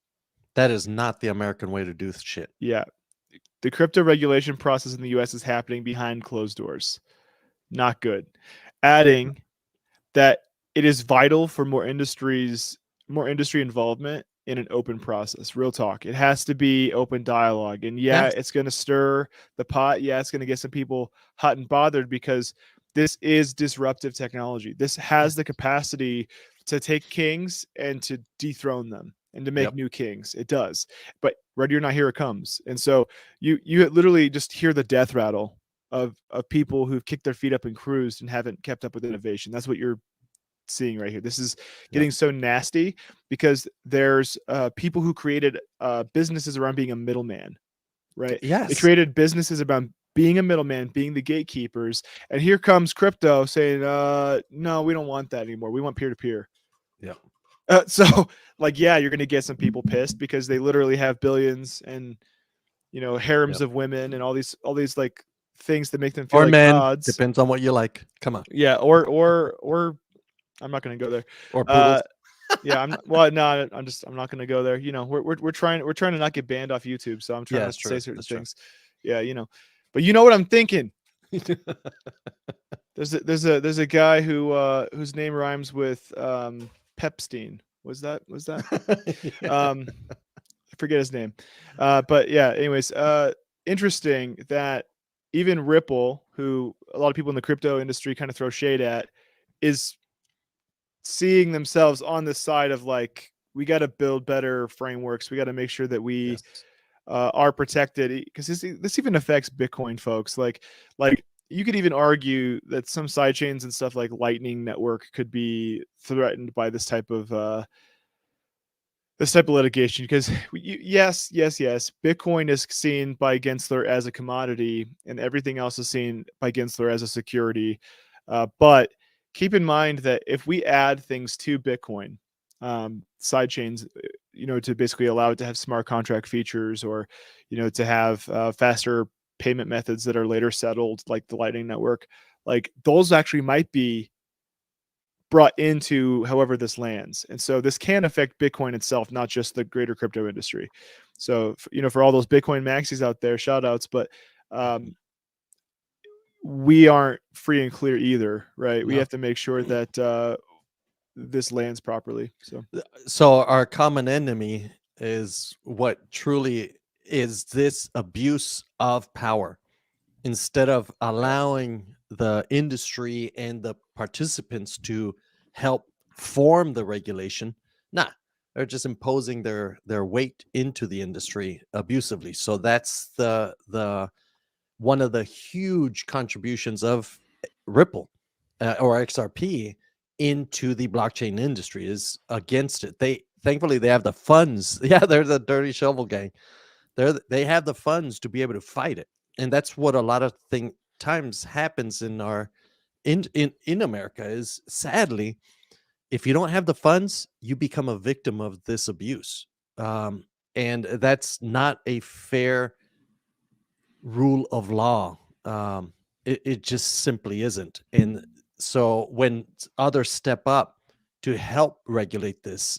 That is not the American way to do shit. Yeah. The crypto regulation process in the U.S. is happening behind closed doors. Not good. Adding that it is vital for more industry involvement in an open process. Real talk. It has to be open dialogue. And yeah, Yes. it's going to stir the pot. Yeah, it's going to get some people hot and bothered because this is disruptive technology. This has the capacity to take kings and to dethrone them and to make new kings. It does. But ready or not, here it comes. And so you literally just hear the death rattle of people who've kicked their feet up and cruised and haven't kept up with innovation. That's what you're seeing right here. This is getting so nasty because there's people who created businesses around being a middleman, right? Yes. They created businesses about being a middleman, being the gatekeepers. And here comes crypto saying, no, we don't want that anymore. We want peer-to-peer. Yeah. So like, yeah, you're going to get some people pissed because they literally have billions and, you know, harems of women and all these like things that make them feel Or like men. gods. Depends on what you like. Come on. Yeah. Or I'm not going to go there. Or poodles. Yeah, I'm not going to go there. You know, we're trying to not get banned off YouTube, so I'm trying not to say certain things. Yeah, you know. But you know what I'm thinking? There's a guy whose name rhymes with Pepstein. Was that? I forget his name. But yeah, anyways, interesting that even Ripple, who a lot of people in the crypto industry kind of throw shade at, is seeing themselves on the side of like, we got to build better frameworks. We got to make sure that we are protected, because this even affects Bitcoin, folks. Like you could even argue that some sidechains and stuff like Lightning Network could be threatened by this type of litigation, because yes, Bitcoin is seen by Gensler as a commodity, and everything else is seen by Gensler as a security. But keep in mind that if we add things to Bitcoin, sidechains, you know, to basically allow it to have smart contract features, or, you know, to have faster payment methods that are later settled, like the Lightning Network, like those actually might be brought into however this lands. And so this can affect Bitcoin itself, not just the greater crypto industry. So, you know, for all those Bitcoin maxis out there, shout outs, but we aren't free and clear either, right? No. We have to make sure that this lands properly. So our common enemy is what truly is this abuse of power. Instead of allowing the industry and the participants to help form the regulation, they're just imposing their weight into the industry abusively. So that's the one of the huge contributions of Ripple or XRP into the blockchain industry is against it. Thankfully they have the funds. Yeah, they're the dirty shovel gang. They have the funds to be able to fight it. And that's what a lot of times happens in America is, sadly, if you don't have the funds, you become a victim of this abuse. And that's not a fair rule of law. It just simply isn't. And so when others step up to help regulate this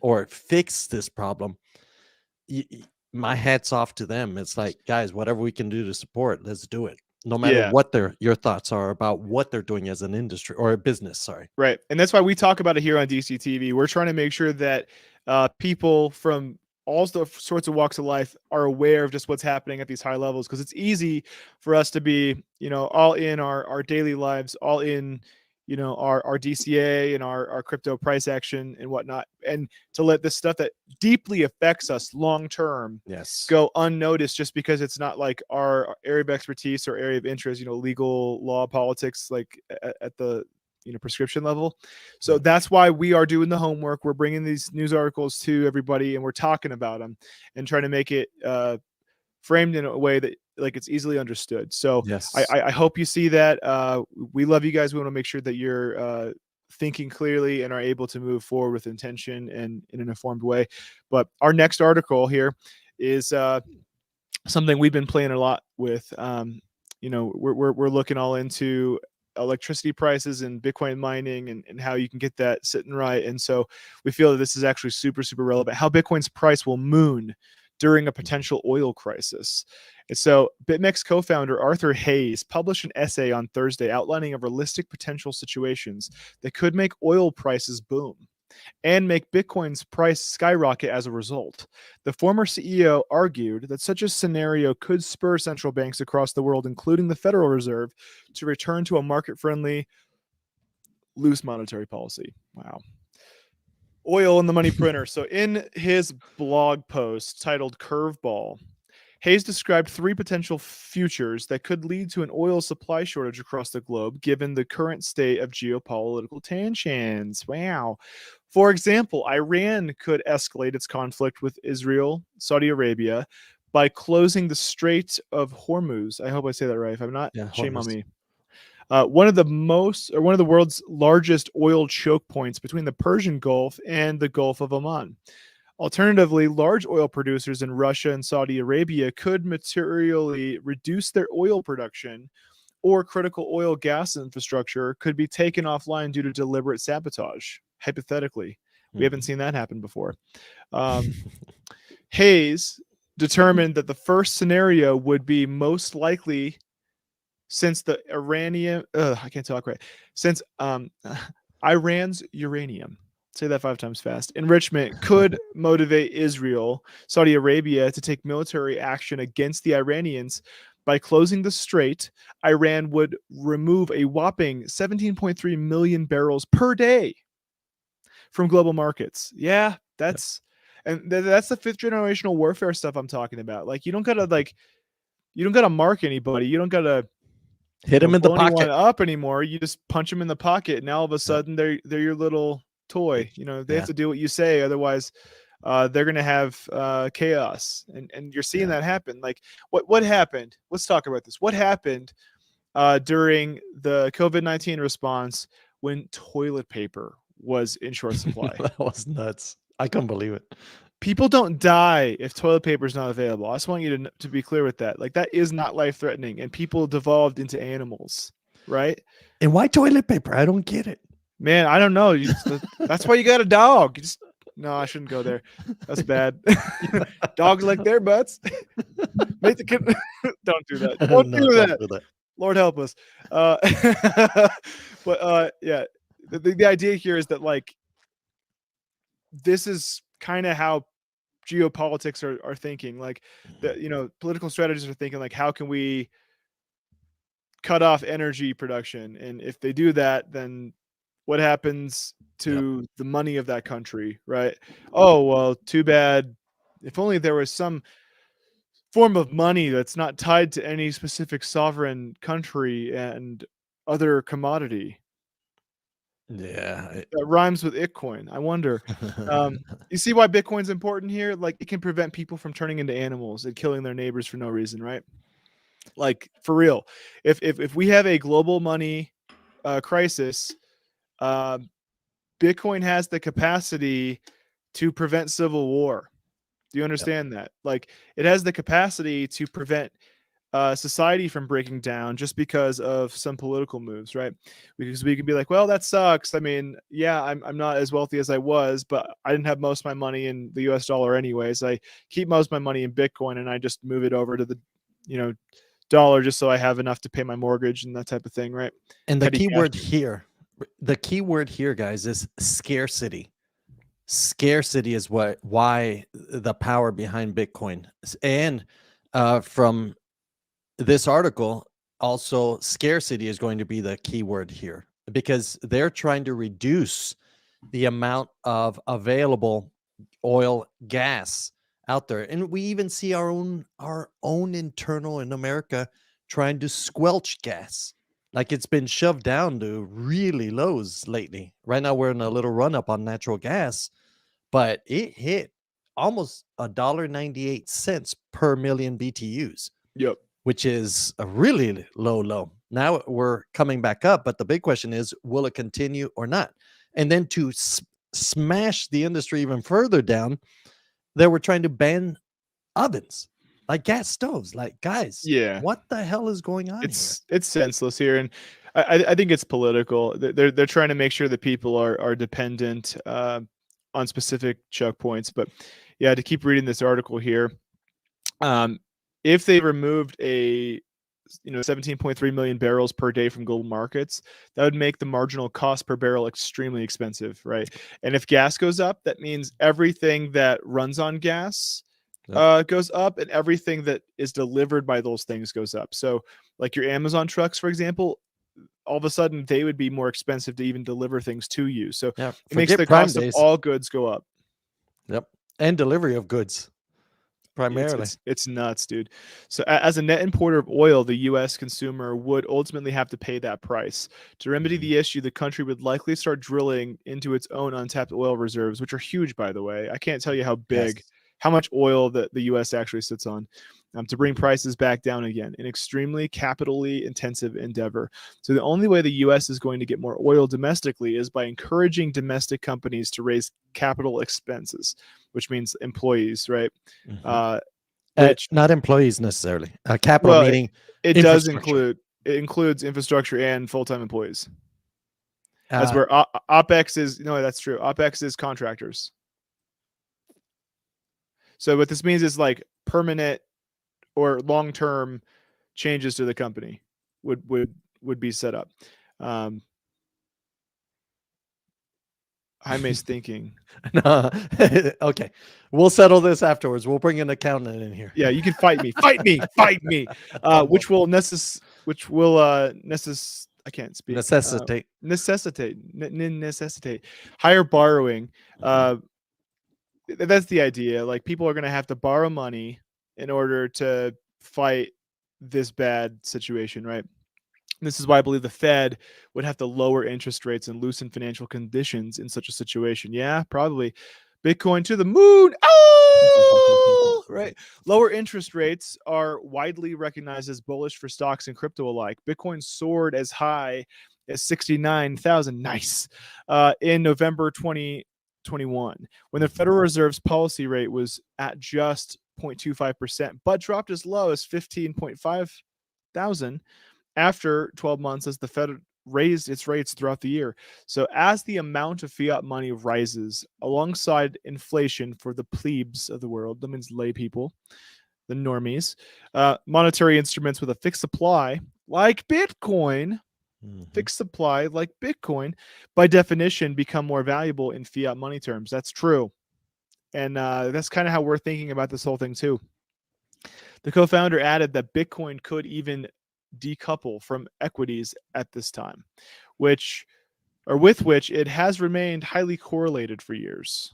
or fix this problem, my hat's off to them. It's like, guys, whatever we can do to support, let's do it. No matter what your thoughts are about what they're doing as an industry or a business. Sorry. Right. And that's why we talk about it here on DCTV. We're trying to make sure that people from all sorts of walks of life are aware of just what's happening at these high levels, because it's easy for us to be, you know, all in our daily lives, all in, you know, our DCA and our crypto price action and whatnot, and to let this stuff that deeply affects us long term go unnoticed just because it's not like our area of expertise or area of interest, you know, legal, law, politics, like at the prescription level. So that's why we are doing the homework. We're bringing these news articles to everybody, and we're talking about them and trying to make it framed in a way that like it's easily understood. So Yes. I hope you see that. We love you guys. We want to make sure that you're thinking clearly and are able to move forward with intention and in an informed way. But our next article here is something we've been playing a lot with. We're looking all into electricity prices and Bitcoin mining and how you can get that sitting right. And so we feel that this is actually super, super relevant. How Bitcoin's price will moon during a potential oil crisis. And so BitMEX co-founder Arthur Hayes published an essay on Thursday outlining a realistic potential situations that could make oil prices boom and make Bitcoin's price skyrocket as a result. The former CEO argued that such a scenario could spur central banks across the world, including the Federal Reserve, to return to a market-friendly, loose monetary policy. Wow. Oil and the money printer. So in his blog post titled Curveball, Hayes described 3 potential futures that could lead to an oil supply shortage across the globe, given the current state of geopolitical tensions. Wow. For example, Iran could escalate its conflict with Israel, Saudi Arabia, by closing the Strait of Hormuz. I hope I say that right. If I'm not, shame on me. One of the world's largest oil choke points between the Persian Gulf and the Gulf of Oman. Alternatively, large oil producers in Russia and Saudi Arabia could materially reduce their oil production, or critical oil gas infrastructure could be taken offline due to deliberate sabotage. Hypothetically, we haven't seen that happen before. Hayes determined that the first scenario would be most likely since the Iranian, I can't talk right, since Iran's uranium, say that 5 times fast, enrichment could motivate Israel, Saudi Arabia to take military action against the Iranians. By closing the strait, Iran would remove a whopping 17.3 million barrels per day from global markets. Yeah, that's the 5th generational warfare stuff I'm talking about. Like you don't gotta mark anybody. You don't gotta hit him in the blow anyone pocket up anymore. You just punch them in the pocket, and all of a sudden they're your little toy. They have to do what you say, otherwise they're gonna have chaos. And you're seeing that happen. Like what happened? Let's talk about this. What happened during the COVID-19 response when toilet paper was in short supply? That was nuts. I couldn't believe it. People don't die if toilet paper is not available. I just want you to be clear with that. Like that is not life-threatening, and people devolved into animals, right? And why toilet paper? I don't get it. Man, I don't know. That's why you got a dog. No, I shouldn't go there. That's bad. Dogs like their butts. Make the kid. Don't do that. Don't do that. Lord help us. But yeah, the idea here is that like this is kind of how geopolitics are thinking. Like political strategists are thinking like, how can we cut off energy production? And if they do that, then what happens to the money of that country, right? Oh, well, too bad. If only there was some form of money that's not tied to any specific sovereign country and other commodity. Yeah. That rhymes with Bitcoin. I wonder. You see why Bitcoin's important here? Like it can prevent people from turning into animals and killing their neighbors for no reason, right? Like for real. If we have a global money crisis, Bitcoin has the capacity to prevent civil war. Do you understand that? Like it has the capacity to prevent society from breaking down just because of some political moves, right? Because we can be like, well, that sucks. I mean, yeah, I'm not as wealthy as I was, but I didn't have most of my money in the US dollar anyways. I keep most of my money in Bitcoin and I just move it over to the, dollar just so I have enough to pay my mortgage and that type of thing, right? And the key word here, guys, is scarcity. Scarcity is why the power behind Bitcoin. And from this article, also scarcity is going to be the key word here, because they're trying to reduce the amount of available oil, gas out there. And we even see our own internal in America trying to squelch gas. Like it's been shoved down to really lows lately. Right now we're in a little run up on natural gas, but it hit almost $1.98 per million BTUs, Yep. which is a really low. Now we're coming back up, but the big question is, will it continue or not? And then to smash the industry even further down, they were trying to ban ovens, like gas stoves. Like, guys, Yeah. what the hell is going on here? It's senseless here, and I think it's political. They're trying to make sure that people are dependent on specific choke points. But yeah, to keep reading this article here, if they removed 17.3 million barrels per day from global markets, that would make the marginal cost per barrel extremely expensive, right? And if gas goes up, that means everything that runs on gas goes up, and everything that is delivered by those things goes up. So like your Amazon trucks, for example, all of a sudden they would be more expensive to even deliver things to you. So Yeah, it makes the Prime cost Days. of all goods go up. Yep. And delivery of goods primarily. It's nuts, dude. So as a net importer of oil, the U.S. consumer would ultimately have to pay that price. To remedy the issue, the country would likely start drilling into its own untapped oil reserves, which are huge, by the way. I can't tell you how big, Yes. how much oil that the U.S. actually sits on, to bring prices back down again. An extremely capitally intensive endeavor. So the only way the U.S. is going to get more oil domestically is by encouraging domestic companies to raise capital expenses, which means employees, right? Which Not employees necessarily. Capital well, meaning it does infrastructure. includes infrastructure and full-time employees. That's Uh, where OPEX is. No, that's true. OPEX is contractors. So what this means is like permanent or long-term changes to the company would be set up. Jaime's thinking. no. Okay. We'll settle this afterwards. We'll bring an accountant in here. Yeah, you can fight me. Fight me. Fight me. Which will I can't speak. Necessitate higher borrowing. That's the idea. Like people are going to have to borrow money in order to fight this bad situation, right? And this is why I believe the Fed would have to lower interest rates and loosen financial conditions in such a situation. Yeah, probably. Bitcoin to the moon. Oh, right. Lower interest rates are widely recognized as bullish for stocks and crypto alike. Bitcoin soared as high as 69,000. Nice. In November 2021, when the Federal Reserve's policy rate was at just 0.25%, but dropped as low as 15.5 thousand after 12 months as the Fed raised its rates throughout the year. So as the amount of fiat money rises alongside inflation for the plebes of the world, that means lay people, the normies, monetary instruments with a fixed supply like Bitcoin, by definition become more valuable in fiat money terms. That's true. And that's kind of how we're thinking about this whole thing too. The co-founder added that Bitcoin could even decouple from equities at this time, with which it has remained highly correlated for years.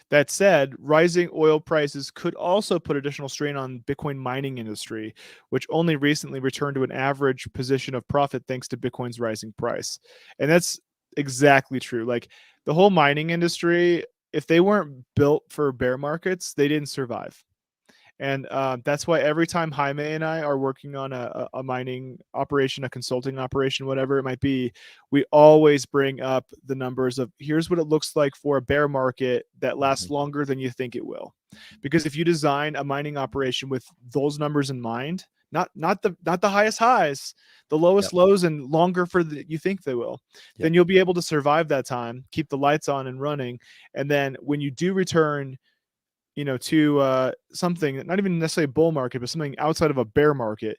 That said, rising oil prices could also put additional strain on Bitcoin mining industry, which only recently returned to an average position of profit thanks to Bitcoin's rising price. And that's exactly true. Like the whole mining industry, if they weren't built for bear markets, they didn't survive. And that's why every time Jaime and I are working on a mining operation, a consulting operation, whatever it might be, we always bring up the numbers of here's what it looks like for a bear market that lasts longer than you think it will. Because if you design a mining operation with those numbers in mind, not the highest highs, the lowest lows, and longer for you think they will, then you'll be able to survive that time, keep the lights on and running, and then when you do return to something, not even necessarily a bull market, but something outside of a bear market,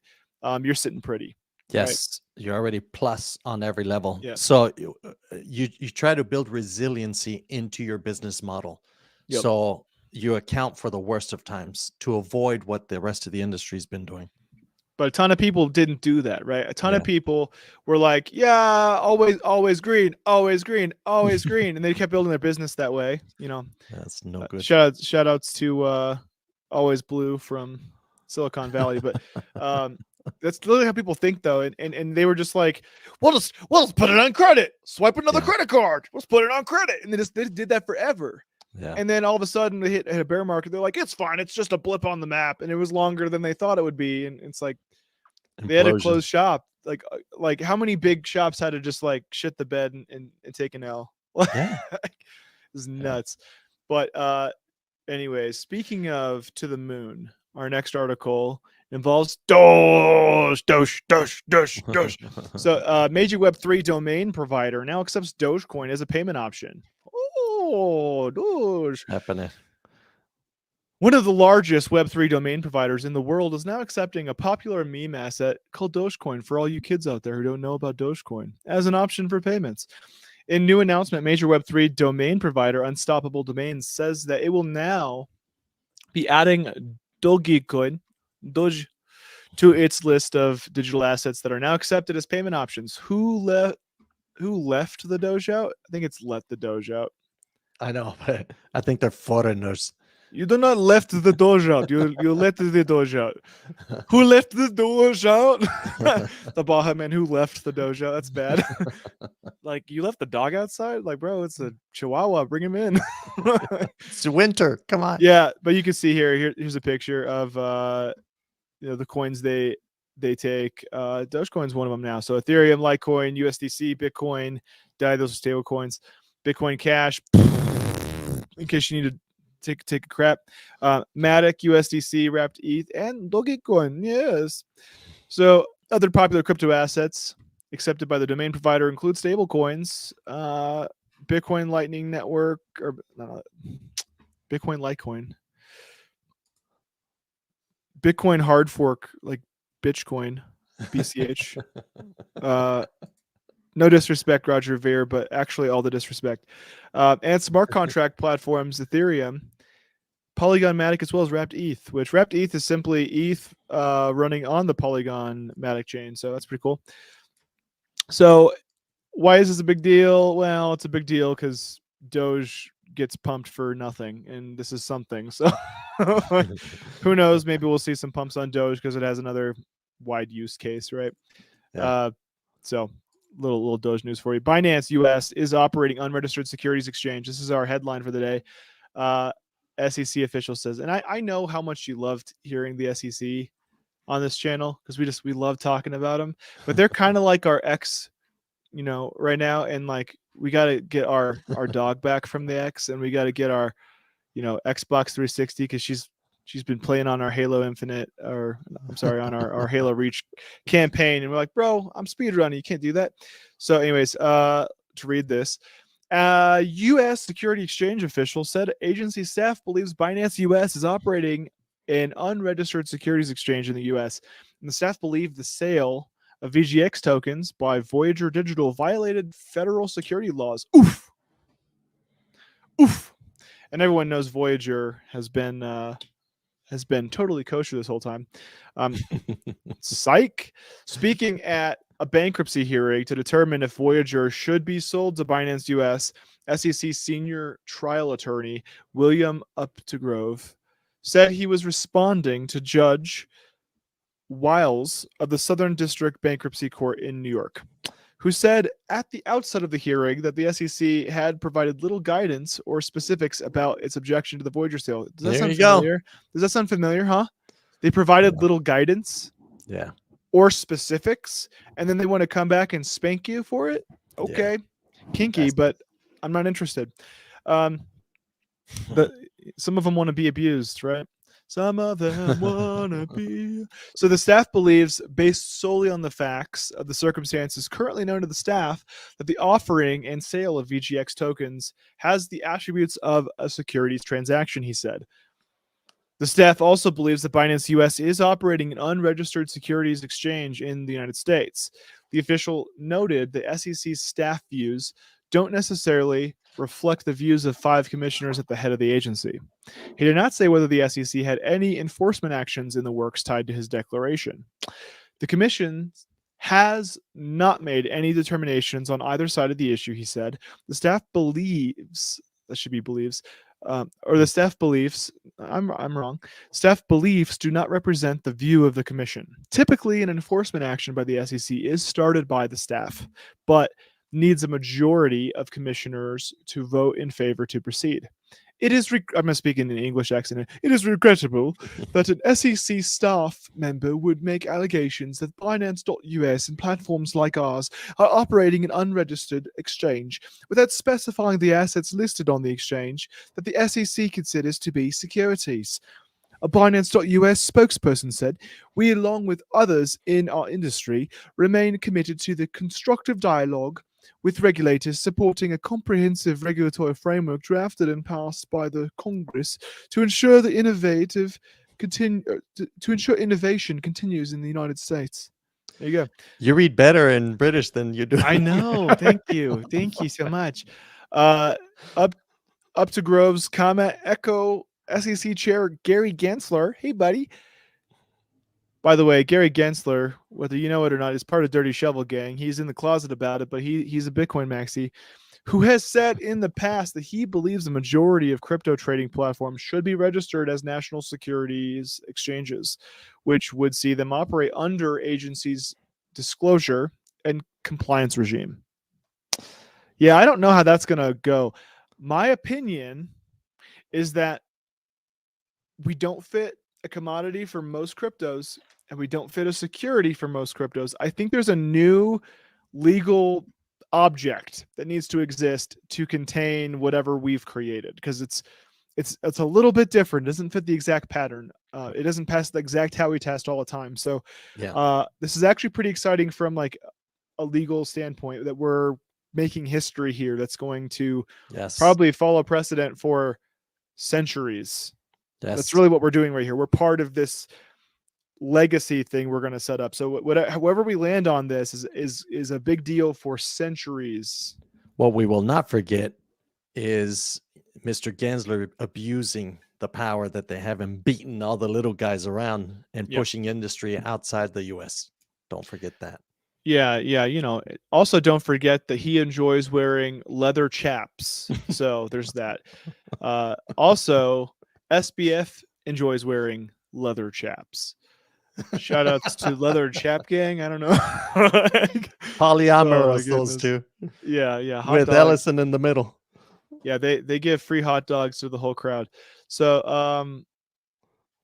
you're sitting pretty. Yes, right? You're already plus on every level. Yeah. So you try to build resiliency into your business model. Yep. So you account for the worst of times to avoid what the rest of the industry's been doing. But a ton of people didn't do that, right? A ton of people were like, yeah, always green, always green, always green. And they kept building their business that way, That's no good. Shout outs to Always Blue from Silicon Valley. But That's literally how people think, though. And they were just like, let's put it on credit. Swipe another credit card. Let's put it on credit. And they did that forever. Yeah. And then all of a sudden they hit a bear market. They're like, it's fine. It's just a blip on the map. And it was longer than they thought it would be. And it's like they had to Implosion. close shop. Like how many big shops had to just like shit the bed and take an L? Yeah. It was nuts. But anyways, speaking of to the moon, our next article involves Doge. So major Web3 domain provider now accepts Dogecoin as a payment option. Oh, Doge. Happening. One of the largest Web3 domain providers in the world is now accepting a popular meme asset called Dogecoin for all you kids out there who don't know about Dogecoin as an option for payments. In new announcement, major Web3 domain provider Unstoppable Domains says that it will now be adding Dogecoin, Doge, to its list of digital assets that are now accepted as payment options. Who left the Doge out? I think it's let the Doge out. I know, but I think they're foreigners. You do not left the Doge out. You let the Doge out. Who left the Doge out? The Baja man who left the Doge out. That's bad. Like, you left the dog outside? Like, bro, it's a Chihuahua. Bring him in. It's winter. Come on. Yeah, but you can see here's a picture of the coins they take. Dogecoin's one of them now. So Ethereum, Litecoin, USDC, Bitcoin, DAI, those are stable coins. Bitcoin Cash, in case you need to take a crap. Matic, USDC, Wrapped ETH, and Dogecoin. Yes. So other popular crypto assets accepted by the domain provider include stable coins, Bitcoin Lightning Network, or Bitcoin Litecoin, Bitcoin hard fork like Bitcoin, BCH. No disrespect, Roger Ver, but actually all the disrespect. And smart contract platforms, Ethereum, Polygon Matic, as well as Wrapped ETH, which Wrapped ETH is simply ETH running on the Polygon Matic chain. So that's pretty cool. So why is this a big deal? Well, it's a big deal because Doge gets pumped for nothing, and this is something. So who knows? Maybe we'll see some pumps on Doge because it has another wide use case, right? Yeah. So little Doge news for you. Binance US is operating unregistered securities exchange. This is our headline for the day. SEC official says, and I know how much you loved hearing the SEC on this channel because we love talking about them, but they're kind of like our ex, right now, and like we got to get our dog back from the X, and we got to get our Xbox 360 because she's been playing on our Halo Infinite, or I'm sorry, on our Halo Reach campaign, and we're like, bro, I'm speedrunning, you can't do that. So anyways, to read this, U.S. Security Exchange official said agency staff believes Binance US is operating an unregistered securities exchange in the U.S., and the staff believe the sale of VGX tokens by Voyager Digital violated federal security laws. Oof. And everyone knows Voyager has been totally kosher this whole time. Psych. Speaking at a bankruptcy hearing to determine if Voyager should be sold to Binance US, SEC senior trial attorney William Updegrove said he was responding to Judge Wiles of the Southern District Bankruptcy Court in New York, who said at the outset of the hearing that the SEC had provided little guidance or specifics about its objection to the Voyager sale. Does that sound familiar? Does that sound familiar, huh? They provided little guidance, or specifics, and then they want to come back and spank you for it? Okay. Kinky, but I'm not interested. Some of them want to be abused, right? Some of them want to be. So the staff believes, based solely on the facts of the circumstances currently known to the staff, that the offering and sale of VGX tokens has the attributes of a securities transaction, he said. The staff also believes that Binance US is operating an unregistered securities exchange in the United States. The official noted the SEC's staff views don't necessarily reflect the views of 5 commissioners at the head of the agency. He did not say whether the SEC had any enforcement actions in the works tied to his declaration. The commission has not made any determinations on either side of the issue, he said. The staff believes, that should be believes, or the staff beliefs. I'm wrong. Staff beliefs do not represent the view of the commission. Typically, an enforcement action by the SEC is started by the staff, but needs a majority of commissioners to vote in favor to proceed. It is, I'm speaking in an English accent. It is regrettable that an SEC staff member would make allegations that Binance.us and platforms like ours are operating an unregistered exchange without specifying the assets listed on the exchange that the SEC considers to be securities. A Binance.us spokesperson said, "We, along with others in our industry, remain committed to the constructive dialogue with regulators, supporting a comprehensive regulatory framework drafted and passed by the Congress to ensure innovation continues in the United States." There you go. You read better in British than you do. I know. Thank you so much. Up to Grove's comment. Echo SEC Chair Gary Gensler. Hey, buddy. By the way, Gary Gensler, whether you know it or not, is part of Dirty Shovel Gang. He's in the closet about it, but he's a Bitcoin maxi who has said in the past that he believes the majority of crypto trading platforms should be registered as national securities exchanges, which would see them operate under agencies' disclosure and compliance regime. Yeah, I don't know how that's going to go. My opinion is that we don't fit a commodity for most cryptos, and we don't fit a security for most cryptos. I think there's a new legal object that needs to exist to contain whatever we've created, because it's a little bit different. It doesn't fit the exact pattern. It doesn't pass the exact Howey test all the time. So this is actually pretty exciting from like a legal standpoint, that we're making history here that's going to probably follow precedent for centuries. That's really what we're doing right here. We're part of this legacy thing we're going to set up. So however we land on this is a big deal for centuries. What we will not forget is Mr. Gensler abusing the power that they have and beating all the little guys around and pushing industry outside the U.S. Don't forget that. Yeah. You know, also don't forget that he enjoys wearing leather chaps. So there's that. Also, SBF enjoys wearing leather chaps. Shout outs to Leather Chap Gang. I don't know. Polyamorous, those two. Yeah. With dogs. Ellison in the middle. Yeah, they give free hot dogs to the whole crowd. So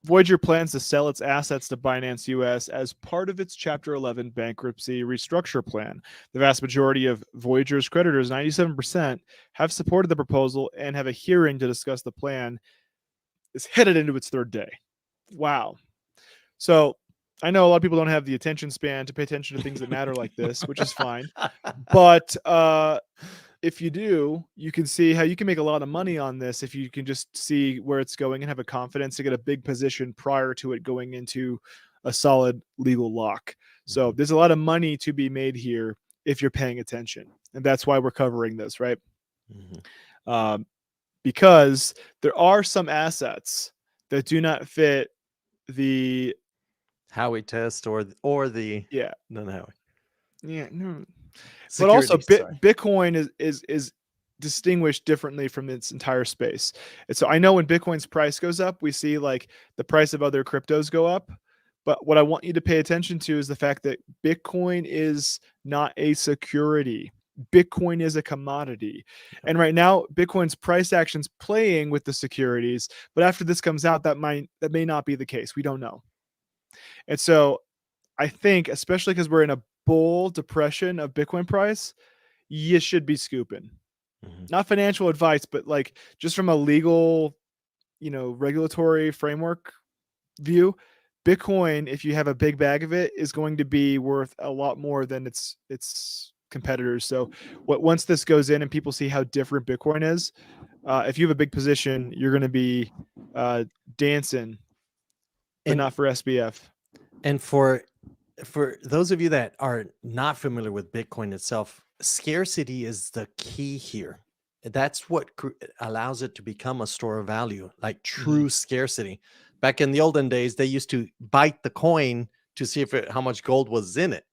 Voyager plans to sell its assets to Binance US as part of its Chapter 11 bankruptcy restructure plan. The vast majority of Voyager's creditors, 97%, have supported the proposal and have a hearing to discuss the plan. It's headed into its third day. Wow. So I know a lot of people don't have the attention span to pay attention to things that matter like this, which is fine. But if you do, you can see how you can make a lot of money on this if you can just see where it's going and have a confidence to get a big position prior to it going into a solid legal lock. So there's a lot of money to be made here if you're paying attention. And that's why we're covering this, right? Mm-hmm. Because there are some assets that do not fit the Howey test or the no Howey. But also Bitcoin is distinguished differently from its entire space. And so I know when Bitcoin's price goes up, we see like the price of other cryptos go up. But what I want you to pay attention to is the fact that Bitcoin is not a security. Bitcoin is a commodity. And right now, Bitcoin's price action's playing with the securities. But after this comes out, that may not be the case. We don't know. And so I think, especially because we're in a bull depression of Bitcoin price, you should be scooping. Mm-hmm. Not financial advice, but like just from a legal, regulatory framework view, Bitcoin, if you have a big bag of it, is going to be worth a lot more than its competitors. So once this goes in and people see how different Bitcoin is, if you have a big position, you're going to be dancing, but not for SBF. And for those of you that are not familiar with Bitcoin itself, scarcity is the key here. That's what allows it to become a store of value, like true scarcity. Back in the olden days, they used to bite the coin to see how much gold was in it.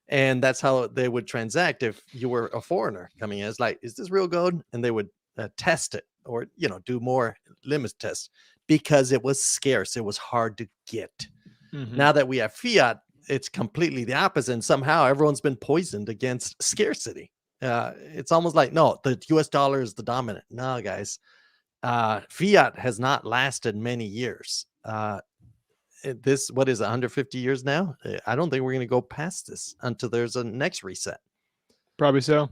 And that's how they would transact if you were a foreigner coming in. It's like, is this real gold? And they would test it. or do more limit tests because it was scarce. It was hard to get. Now that we have fiat, it's completely the opposite. And somehow everyone's been poisoned against scarcity. It's almost like, no, the US dollar is the dominant. No, guys, fiat has not lasted many years. What is it, 150 years now? I don't think we're going to go past this until there's a next reset. Probably so.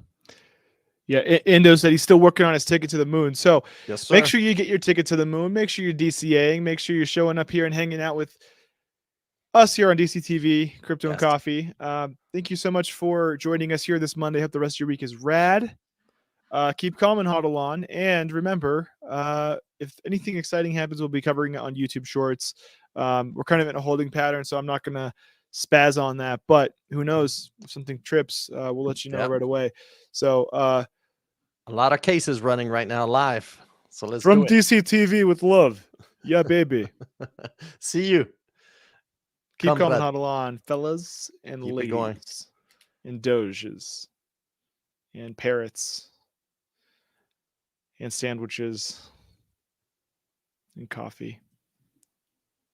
Yeah, Indo said he's still working on his ticket to the moon. So Yes, sir. make sure you get your ticket to the moon. Make sure you're DCAing. Make sure you're showing up here and hanging out with us here on DCTV, Crypto and Yes. Coffee. Thank you so much for joining us here this Monday. Hope the rest of your week is rad. Keep calm and huddle on. And remember, if anything exciting happens, we'll be covering it on YouTube Shorts. We're kind of in a holding pattern, so I'm not going to spaz on that. But who knows? If something trips, we'll let you know Yep. right away. So A lot of cases running right now live. So let's from do it. DCTV with love. Yeah, baby. See you. Keep Come, calm and bud. huddle on, fellas and Keep it going. ladies and doges and parrots and sandwiches and coffee.